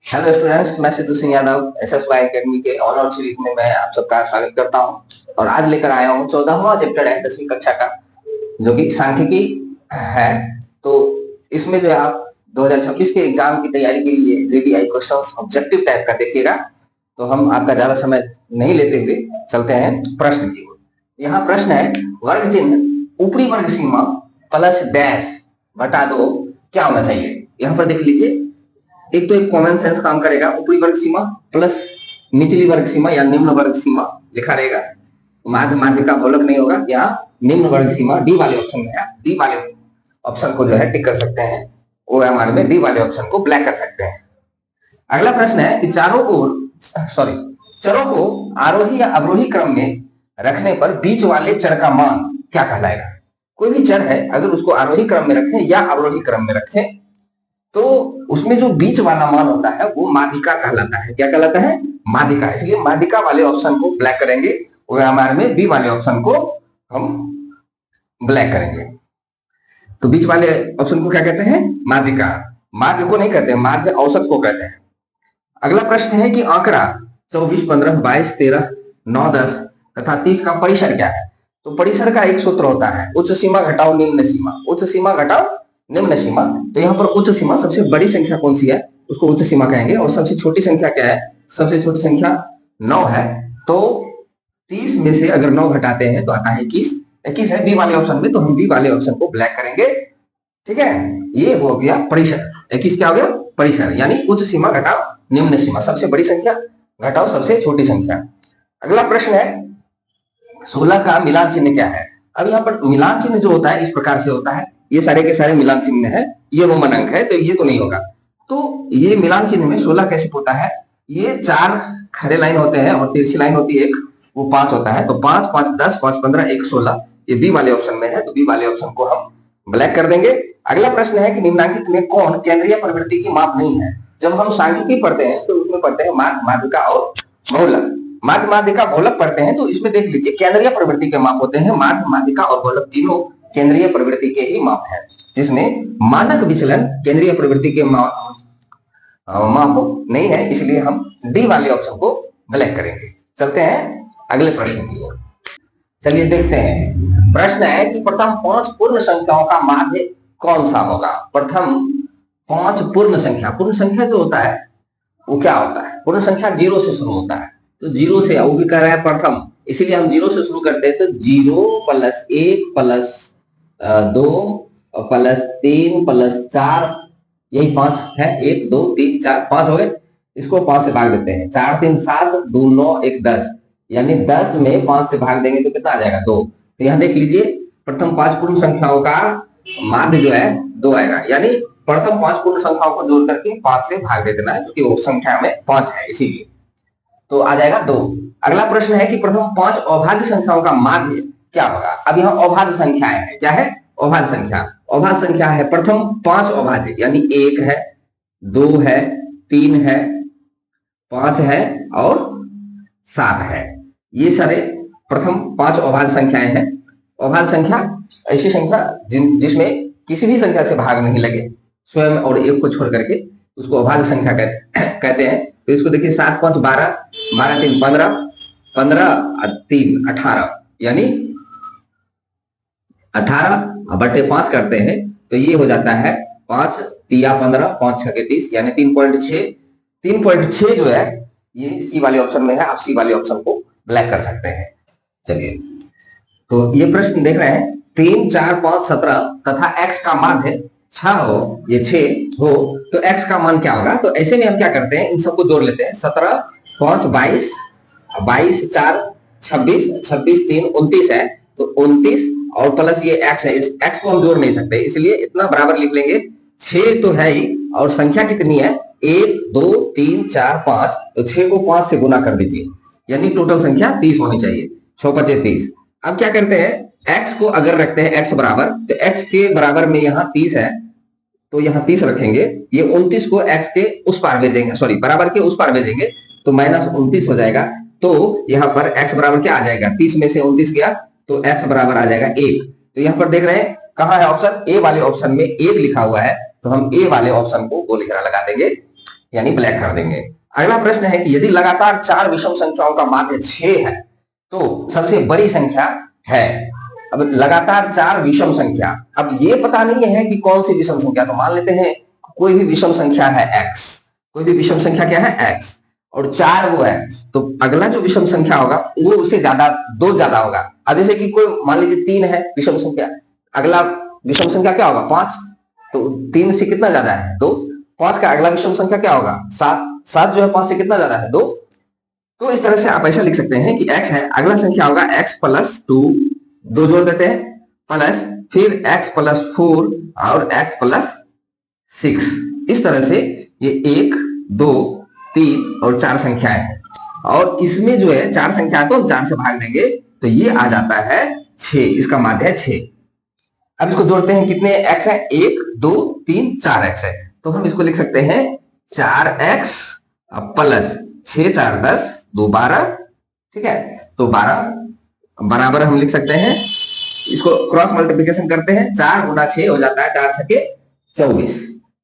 Hello students, मैं Sidhu Singh Yadav SSY academy के online series में मैं आप सबका स्वागत करता हूं। और आज लेकर आया हूं 14वां चैप्टर है 10वीं कक्षा का, जो कि सांख्यिकी है। तो इसमें जो है आप 2026 के एग्जाम की तैयारी के लिए रेडी क्वेश्चंस ऑब्जेक्टिव टाइप का देखिएगा। तो हम आपका ज्यादा समय नहीं लेते हुए चलते हैं प्रश्न की ओर। यहाँ प्रश्न है, वर्ग चिन्ह ऊपरी वर्ग सीमा प्लस डैश बटा 2 क्या होना चाहिए। यहाँ पर देख लीजिए, एक तो एक कॉमन सेंस काम करेगा, ऊपरी वर्ग सीमा प्लस निचली वर्ग सीमा या निम्न वर्ग सीमा लिखा रहेगा। माध्य माध्य का बहुलक नहीं होगा, यहाँ निम्न वर्ग सीमा डी वाले ऑप्शन में है। डी वाले ऑप्शन को जो है टिक कर सकते हैं, वो हमारे में डी वाले ऑप्शन को ब्लैक कर सकते हैं। अगला प्रश्न है कि चरों को आरोही या अवरोही क्रम में रखने पर बीच वाले चर का मान क्या कहलाएगा। कोई भी चर है, अगर उसको आरोही क्रम में रखें या अवरोही क्रम में रखें तो उसमें जो बीच वाला मान होता है वो माध्यिका कहलाता है। क्या कहलाता है? माध्यिका। इसलिए माध्यिका वाले ऑप्शन को ब्लैक करेंगे, वो हमारे में बी वाले ऑप्शन को हम ब्लैक करेंगे। तो बीच वाले ऑप्शन को क्या कहते हैं? माध्यिका। माध्य को नहीं कहते, माध्य औसत को कहते हैं। अगला प्रश्न है कि आंकड़ा 24, 15, 22, 13, 9, 10 तथा 30 का परिसर क्या है। तो परिसर का एक सूत्र होता है, उच्च सीमा घटाओ निम्न सीमा। उच्च सीमा घटाओ निम्न सीमा। तो यहाँ पर उच्च सीमा, सबसे बड़ी संख्या कौन सी है उसको उच्च सीमा कहेंगे, और सबसे छोटी संख्या क्या है? सबसे छोटी संख्या 9 है। तो 30 में से अगर 9 घटाते हैं तो आता है 21। 21 है बी वाले ऑप्शन में, तो हम बी वाले ऑप्शन को ब्लैक करेंगे। ठीक है, ये हो गया परिसर। 21 क्या हो गया? परिसर, यानी उच्च सीमा घटाओ निम्न सीमा, सबसे बड़ी संख्या घटाओ सबसे छोटी संख्या। अगला प्रश्न है 16 का मिलान चिन्ह क्या है। अब यहाँ पर मिलान चिन्ह जो होता है इस प्रकार से होता है, ये सारे के सारे मिलान चिन्ह है, ये रोमन अंक है, तो ये तो नहीं होगा। तो ये मिलान चिन्ह में 16 कैसे होता है? ये 4 खड़े लाइन होते हैं और तिरछी लाइन होती है एक, वो 5 होता है। तो 5, 5, 10, 5, 15, 1, 16, ये बी वाले ऑप्शन में है, तो बी वाले ऑप्शन को हम ब्लैक कर देंगे। अगला प्रश्न है कि निम्नांकित में कौन केंद्रीय प्रवृत्ति की माप नहीं है। जब हम सांख्यिकी पढ़ते हैं तो उसमें पढ़ते हैं माध्य, माध्यिका और बहुलक। माध्य, माध्यिका, बहुलक पढ़ते हैं तो इसमें देख लीजिए केंद्रीय प्रवृत्ति के माप होते हैं। माध्य, माध्यिका और बहुलक तीनों केंद्रीय प्रवृत्ति के ही माप है, जिसमें मानक विचलन केंद्रीय प्रवृत्ति के माप नहीं है, इसलिए हम डी वाले ऑप्शन को ब्लैक करेंगे। चलते हैं अगले प्रश्न की ओर। चलिए देखते हैं। प्रश्न है कि प्रथम 5 पूर्ण संख्याओं का माध्य कौन सा होगा। प्रथम 5 पूर्ण संख्या जो होता है वो क्या होता है? पूर्ण संख्या 0 से शुरू होता है, तो 0 से, वो भी कह रहा है प्रथम, इसीलिए हम 0 से शुरू करते हैं। तो 0 + 1 + 2 + 3 + 4, यही 5 है। 1, 2, 3, 4, 5 हो गए। इसको 5 से भाग देते हैं। 4, 3, 7, 2, 9, 1, 10, यानी 10 में 5 से भाग देंगे तो कितना आ जाएगा? 2। तो यहाँ देख लीजिए, प्रथम 5 पूर्ण संख्याओं का माध्य जो है 2 आएगा, यानी प्रथम 5 पूर्ण संख्याओं को जोड़ करके 5 से भाग दे देना है, क्योंकि वो संख्या में 5 है इसीलिए, तो आ जाएगा 2। अगला प्रश्न है कि प्रथम 5 अभाज्य संख्याओं का माध्य क्या होगा। अब यहाँ अभाज्य संख्याएं हैं, क्या है? अभाज्य संख्या। अभाज्य संख्या है प्रथम 5 अभाज्य, यानी 1 है, 2 है, 3 है, 5 है और 7 है। ये सारे प्रथम 5 अभाज्य संख्याएं हैं। अभाज्य संख्या ऐसी संख्या जिसमें किसी भी संख्या से भाग नहीं लगे, स्वयं और एक को छोड़ करके, उसको अभाज्य संख्या कहते हैं। तो इसको देखिए, 7, 5, 12, 12, 3, 15, 15, 3, 18, यानी 18/5 करते हैं तो ये हो जाता है 5 तिया 15, 5 6 30, यानी 3.6। 3.6 जो है ये सी वाले ऑप्शन में है, आप सी वाले ऑप्शन को ब्लैक कर सकते हैं। चलिए, तो ये प्रश्न देख रहे हैं, 3, 4, 5, 17 तथा x का माध्य 6 हो, ये 6 हो, तो x का मान क्या होगा। तो ऐसे में हम क्या करते हैं, इन सबको जोड़ लेते हैं। 17, 5, 22, 22, 4, 26, 26, 3, 29 है, तो 29 और प्लस ये x है। इस x को हम जोड़ नहीं सकते, इसलिए इतना बराबर लिख लेंगे। 6 तो है ही, और संख्या कितनी है? 1, 2, 3, 4, 5, तो 6 को 5 से गुना कर दीजिए, यानी टोटल संख्या 30 होनी चाहिए। 6 × 5 = 30। अब क्या करते हैं, x को अगर रखते हैं x बराबर, तो x के बराबर में यहाँ 30 है, तो यहाँ 30 रखेंगे। ये 29 को x के उस पार भेजेंगे, सॉरी बराबर के उस पार भेजेंगे, तो -29 हो जाएगा। तो यहाँ पर x बराबर क्या आ जाएगा? 30 में से 29 गया तो x बराबर आ जाएगा 1। तो यहाँ पर देख रहे हैं कहाँ है ऑप्शन? ए वाले ऑप्शन में 1 लिखा हुआ है, तो हम ए वाले ऑप्शन को गोल घेरा लगा देंगे। यानी ब्लैक कर देंगे। अगला प्रश्न है कि यदि लगातार 4 विषम संख्याओं का माध्य 6 है तो सबसे बड़ी संख्या है। अब लगातार 4 विषम संख्या, अब ये पता नहीं है कि कौन सी विषम संख्या, तो मान लेते हैं कोई भी विषम संख्या है x, कोई भी विषम संख्या क्या है x, और 4 वो है, तो अगला जो विषम संख्या होगा वो उससे ज्यादा 2 ज्यादा होगा। अब जैसे कि कोई मान लीजिए 3 है विषम संख्या, अगला विषम संख्या क्या होगा 5, तो 3 से कितना ज्यादा है 2, 5 का अगला विषम संख्या क्या होगा 7, 7 जो है 5 से कितना ज्यादा है 2। तो इस तरह से आप ऐसा लिख सकते हैं कि x है, अगला संख्या होगा x + 2, 2 जोड़ देते हैं, प्लस फिर x + 4 और x + 6। इस तरह से ये 1 2 3 और 4 संख्याएं हैं, और इसमें जो है 4 संख्या को हम 4 से भाग देंगे तो ये आ जाता है 6, इसका माध्य है 6। अब इसको जोड़ते हैं, कितने x है 1 2 3 4 x है, तो हम इसको लिख सकते हैं 4x प्लस 6 4 10 2 12, ठीक है, तो 12 बराबर हम लिख सकते हैं, इसको क्रॉस मल्टीप्लिकेशन करते हैं, 4 गुना 6 हो जाता है 4 छके 24,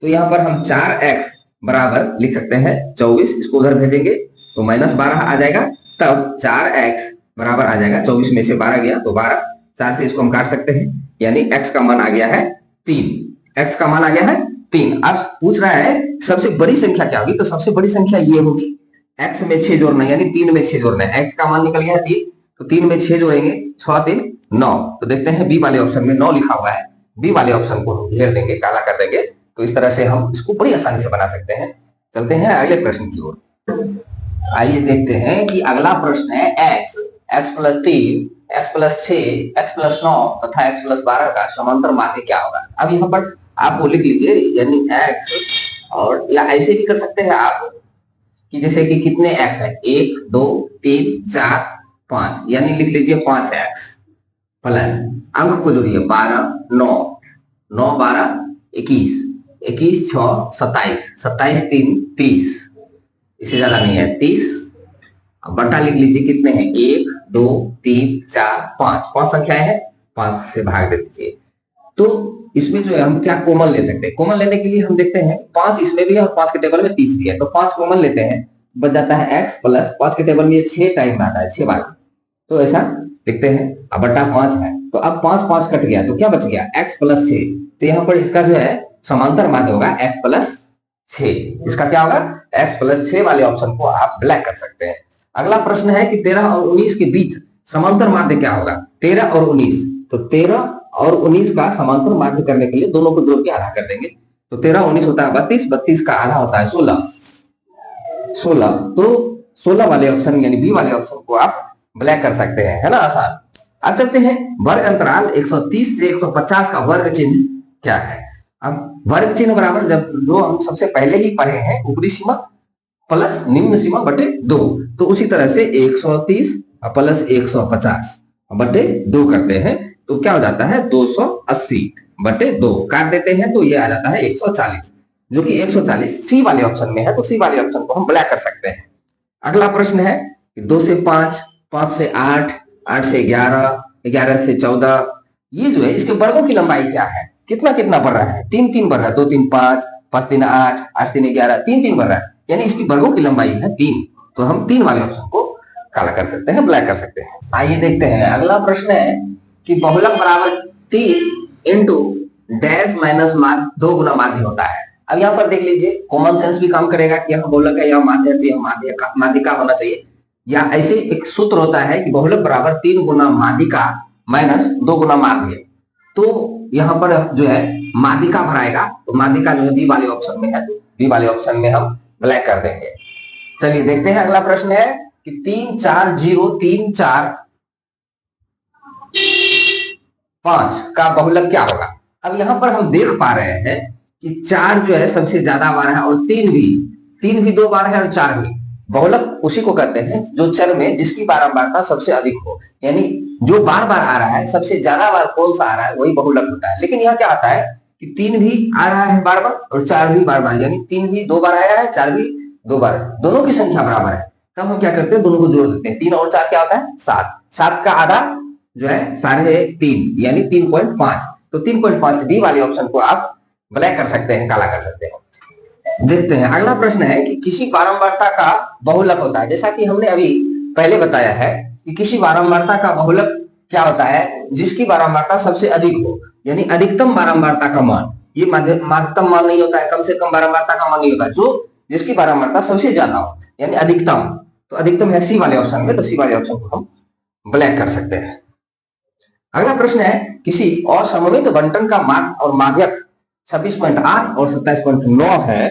तो यहाँ पर हम 4x बराबर लिख सकते हैं 24, इसको उधर भेजेंगे तो -12 आ जाएगा, तब 4x बराबर आ जाएगा 24 में से 12 गया तो 12, 4 से इसको हम काट सकते हैं, यानी x का मान आ गया है 3, x का मान आ गया है 3। अब पूछ रहा है सबसे बड़ी संख्या क्या होगी, तो सबसे बड़ी संख्या ये होगी, x में 6 जोड़ना यानी 3 में 6 जोड़ना है, x का मान निकल गया 3, तो 3 में 6 जोड़ेंगे 6 3 9, तो देखते हैं बी वाले ऑप्शन में 9 लिखा हुआ है, बी वाले ऑप्शन को घेर देंगे, काला कर देंगे, तो इस तरह से हम इसको बड़ी आसानी से बना सकते हैं। चलते हैं अगले प्रश्न की ओर, आइए देखते हैं कि अगला प्रश्न है x + 3 x + 6 x + 9 तथा x + 12 का समांतर माध्य क्या होगा। अब यहाँ पर आपको लिख लीजिए, यानी x, और या ऐसे भी कर सकते हैं आप कि जैसे कि कितने x है 1 2 3 4 5, यानी लिख लीजिए 5x प्लस अंक को जोड़िए 12 9 9 12 21 21 6 27 27 3 30, इससे ज्यादा नहीं है 30, बटा लिख लीजिए कितने हैं 1 2 3 4 5, 5 संख्याएं हैं, 5 से भाग दे दीजिए। तो इसमें जो है हम क्या कॉमन ले सकते हैं, कॉमन लेने के लिए हम देखते हैं 5 इसमें भी है और 5 के टेबल में 30 भी है, तो 5 कॉमन लेते हैं, बच जाता है x प्लस 5 के टेबल में 6 टाइम आता है 6 बार, तो ऐसा लिखते हैं, अब बटा 5 है, तो अब 5 5 कट गया तो क्या बच गया x + 6, तो यहाँ पर इसका जो है समांतर माध्य होगा x + 6, इसका क्या होगा x + 6 वाले ऑप्शन को आप ब्लैक कर सकते हैं। अगला प्रश्न है कि 13 और 19 के बीच समांतर माध्य क्या होगा, 13 और 19, तो 13 और 19 का समांतर माध्य करने के लिए दोनों को जोड़ के आधा कर देंगे, तो 13 19 होता है 32, 32 का आधा होता है 16, 16, तो 16 वाले ऑप्शन यानी बी वाले ऑप्शन को आप ब्लैक कर सकते हैं, है ना आसान। अब चलते हैं वर्ग अंतराल 130 से 150 का वर्ग चिन्ह क्या है। अब वर्ग चिन्ह बराबर, जब जो हम सबसे पहले ही पढ़े हैं, ऊपरी सीमा प्लस निम्न सीमा बटे 2, तो उसी तरह से 130 प्लस 150 बटे 2 करते हैं, तो क्या हो जाता है 280 बटे 2, काट देते हैं तो ये आ जाता है 140, जो कि 140 सी वाले ऑप्शन में है, तो सी वाले ऑप्शन को हम ब्लैक कर सकते हैं। अगला प्रश्न है 2 से 5 5 से 8 8 से 11 11 से 14, ये जो है इसके वर्गों की लंबाई क्या है, कितना कितना बढ़ रहा है, 3 3 बढ़ रहा है, 2 3 5 5 3 8 8 3 11 3 3 बढ़ रहा है, यानी इसकी वर्गों की लंबाई है 3, तो हम 3 वाले ऑप्शन को काला कर सकते हैं, ब्लैक कर सकते हैं। आइए देखते हैं अगला प्रश्न है कि बहुलक बराबर 3 इंटू डैश माइनस माध्य 2 गुना माध्य होता है। अब यहाँ पर देख लीजिए, कॉमन सेंस भी काम करेगा कि यह बहुलक है या माध्य है, तो यह माध्यिका होना चाहिए, या ऐसे एक सूत्र होता है कि बहुलक बराबर 3 गुना माध्यिका माइनस 2 गुना माध्य, तो यहाँ पर जो है माध्यिका भराएगा, तो माध्यिका जो है बी वाले ऑप्शन में है, तो बी वाले ऑप्शन में हम ब्लैक कर देंगे। चलिए देखते हैं अगला प्रश्न है कि 3 4 0 3 4 5 का बहुलक क्या होगा। अब यहाँ पर हम देख पा रहे हैं कि 4 जो है सबसे ज्यादा बार है, और 3 भी 2 बार है, और 4 भी। बहुलक उसी को कहते हैं जो चर में जिसकी बारंबारता सबसे अधिक हो, यानी जो बार बार आ रहा है, सबसे ज्यादा बार कौन सा आ रहा है वही बहुलक होता है। लेकिन यहाँ क्या आता है कि 3 भी आ रहा है बार बार और 4 भी बार बार, यानी 3 भी 2 बार आया है, 4 भी 2 बार, दोनों की संख्या बराबर है, तब हम क्या करते हैं दोनों को जोड़ देते हैं, 3 और 4 क्या होता है 7, 7 का आधा जो है 3.5 यानी 3.5, तो 3.5 डी वाले ऑप्शन को आप ब्लैक कर सकते हैं, काला कर सकते हैं। देखते हैं अगला प्रश्न है कि किसी बारंबारता का बहुलक होता है। जैसा कि हमने अभी पहले बताया है कि किसी बारंबारता का बहुलक क्या होता है, जिसकी बारंबारता सबसे अधिक हो, यानी अधिकतम बारंबारता का मान। ये महत्तम मान नहीं होता है, कम से कम बारंबारता का मान नहीं होता, जो जिसकी बारंबारता सबसे ज्यादा हो, यानी अधिकतम। तो अधिकतम है सी वाले ऑप्शन में, तो सी वाले ऑप्शन को हम ब्लैक कर सकते हैं। अगला प्रश्न है किसी असममित बंटन का माध्य और माध्यक 26.8 और 27.9 है,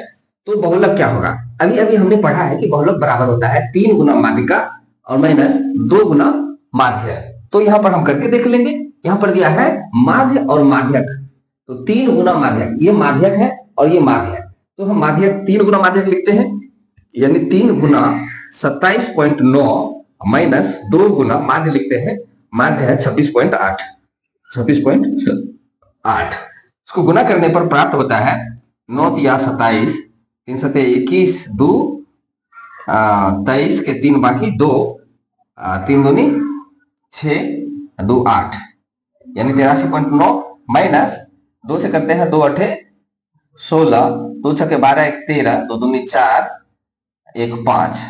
तो बहुलक क्या होगा। अभी अभी हमने पढ़ा है कि बहुलक बराबर होता है 3 गुना माध्यिका और माइनस 2 गुना माध्य। तो यहां पर हम करके देख लेंगे। यहां पर दिया है माध्य और माध्यक, तो 3 गुना माध्यक, ये माध्यक है और ये माध्य है, तो हम माध्यक 3 गुना माध्यक लिखते हैं, यानी 3 गुना 27.9 माइनस 2 गुना माध्य लिखते हैं। माध्य है 26.8, 26.8। इसको गुना करने पर प्राप्त होता है 9 या 27, 3 सते 21, 2 23 के 3 बाकी 2, 3 दूनी 6, 2 8, यानी 83.9 माइनस 2 से करते हैं 2 अठे 16, 2 छके 12, 1 13, 2 दूनी 4, 1 5,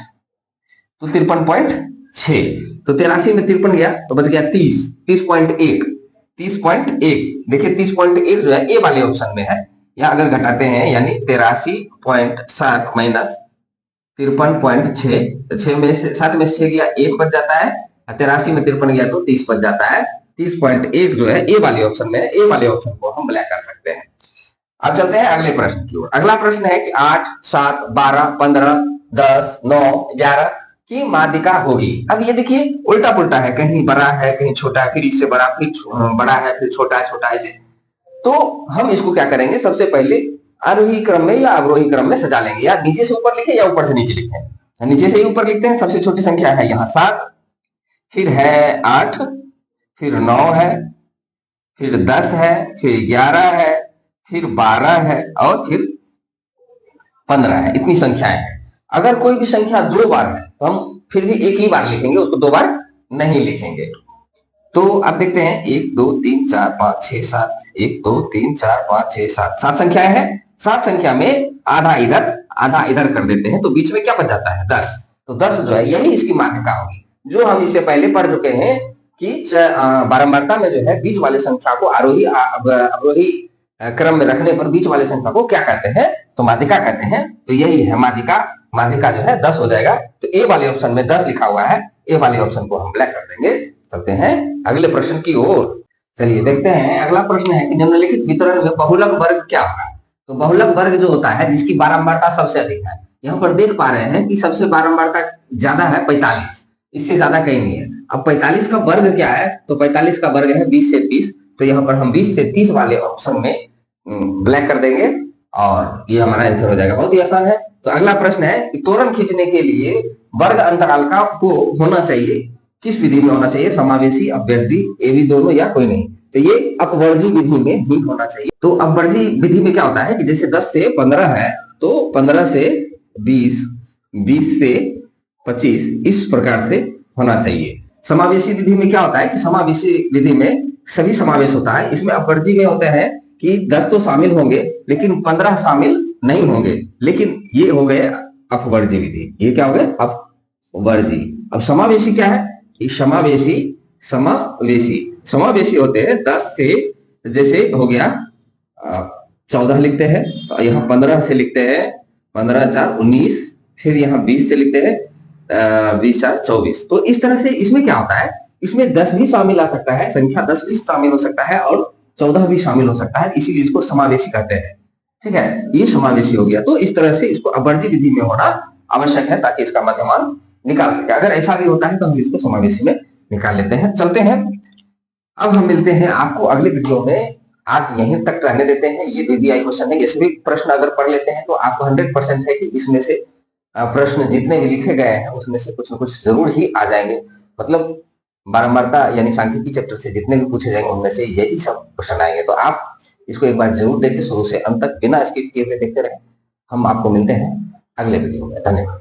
तो 53.6। तो 83 में 53 गया तो बच गया 30, 30.1, 30.1। देखिए 30.1 जो है ए वाले ऑप्शन में है, या अगर घटाते हैं यानी 83.7 माइनस 53.6, तो 6 में से 7 में से 6 गया 1 बच जाता है, 83 में 53 गया तो 30 बच जाता है। 30.1 जो है ए वाले ऑप्शन में है, ए वाले ऑप्शन को हम ब्लैक कर सकते हैं। अब चलते हैं अगले प्रश्न की ओर। अगला प्रश्न है कि 8, 7, 12, 15, 10, 9, 11 की माध्यिका होगी। अब ये देखिए उल्टा पुल्टा है, कहीं बड़ा है कहीं छोटा है, फिर इससे बड़ा, फिर बड़ा है, फिर छोटा है, छोटा है ऐसे। तो हम इसको क्या करेंगे, सबसे पहले आरोही क्रम में या अवरोही क्रम में सजा लेंगे, या नीचे से ऊपर लिखे या ऊपर से नीचे लिखे। नीचे से ही ऊपर लिखते हैं। सबसे छोटी संख्या है यहाँ 7, फिर है 8, फिर 9 है, फिर 10 है, फिर 11 है, फिर 12 है और फिर 15 है। इतनी संख्याएं हैं। अगर कोई भी संख्या 2 बार है तो हम फिर भी एक ही बार लिखेंगे, उसको 2 बार नहीं लिखेंगे। तो आप देखते हैं 1 2 3 4 5 6 7, 1 2 3 4 5 6 7, 7 संख्याएं हैं। 7 संख्या में आधा इधर आधा इधर कर देते हैं, तो बीच में क्या बच जाता है 10। तो 10 जो है यही इसकी माध्यिका होगी, जो हम इससे पहले पढ़ चुके हैं कि बारंबारता में जो है बीच वाले संख्या को आरोही अवरोही क्रम में रखने पर बीच वाले संख्या को क्या कहते हैं, तो माध्यिका कहते हैं। तो यही है माध्यिका। माध्यिका जो है 10 हो जाएगा। तो ए वाले ऑप्शन में 10 लिखा हुआ है, ए वाले ऑप्शन को हम ब्लैक कर देंगे। चलते हैं अगले प्रश्न की ओर। चलिए देखते हैं अगला प्रश्न है कि निम्नलिखित वितरण में बहुलक वर्ग क्या होगा। तो बहुलक वर्ग जो होता है जिसकी बारंबारता सबसे अधिक है। यहाँ पर देख पा रहे हैं कि सबसे बारंबारता ज्यादा है 45, इससे ज्यादा कहीं नहीं है। अब 45 का वर्ग क्या है, तो 45 का वर्ग है 20 से 30। तो यहाँ पर हम 20 से 30 वाले ऑप्शन में ब्लैक कर देंगे और ये हमारा आंसर हो जाएगा। बहुत ही आसान है। तो अगला प्रश्न है कि त्वरण खींचने के लिए वर्ग अंतराल का को होना चाहिए, किस विधि में होना चाहिए, समावेशी, अपवर्जी, एवी दोनों या कोई नहीं। तो ये अपवर्जी विधि में ही होना चाहिए। तो अपवर्जी विधि में क्या होता है कि जैसे 10 से 15 है तो 15 से 20, 20 से 25, इस प्रकार से होना चाहिए। समावेशी विधि में क्या होता है कि समावेशी विधि में सभी समावेश होता है। इसमें अपवर्जी में होते हैं कि 10 तो शामिल होंगे लेकिन 15 शामिल नहीं होंगे, लेकिन ये हो गए अपवर्जी विधि। ये क्या हो गए अपवर्जी। अब समावेशी क्या है, समावेशी समावेशी समावेशी होते हैं 10 से, जैसे हो गया 14 लिखते हैं, तो यहाँ 15 से लिखते हैं 15 4 19, फिर यहाँ 20 से लिखते हैं 20 4 24। तो इस तरह से इसमें क्या होता है, इसमें 10 भी शामिल आ सकता है, संख्या 10 भी शामिल हो सकता है और 14 भी शामिल हो सकता है, इसीलिए इसको समावेशी कहते हैं। ठीक है, ये समावेशी हो गया। तो इस तरह से इसको अपवर्जी विधि में होना आवश्यक है ताकि इसका मध्यमान निकाल सके। अगर ऐसा भी होता है तो हम इसको समावेशी में निकाल लेते हैं। चलते हैं, अब हम मिलते हैं आपको अगले वीडियो में। आज यहीं तक रहने देते हैं। ये VVI क्वेश्चन है, ये सभी प्रश्न अगर पढ़ लेते हैं तो आपको 100% है कि इसमें से प्रश्न जितने भी लिखे गए हैं उसमें से कुछ न कुछ जरूर ही आ जाएंगे। मतलब बारंबारता यानी सांख्यिकी चैप्टर से जितने भी पूछे जाएंगे उनमें से यही सब क्वेश्चन आएंगे। तो आप इसको एक बार जरूर देखें, शुरू से अंत तक बिना स्किप किए हुए देखते रहें। हम आपको मिलते हैं अगले वीडियो में। धन्यवाद।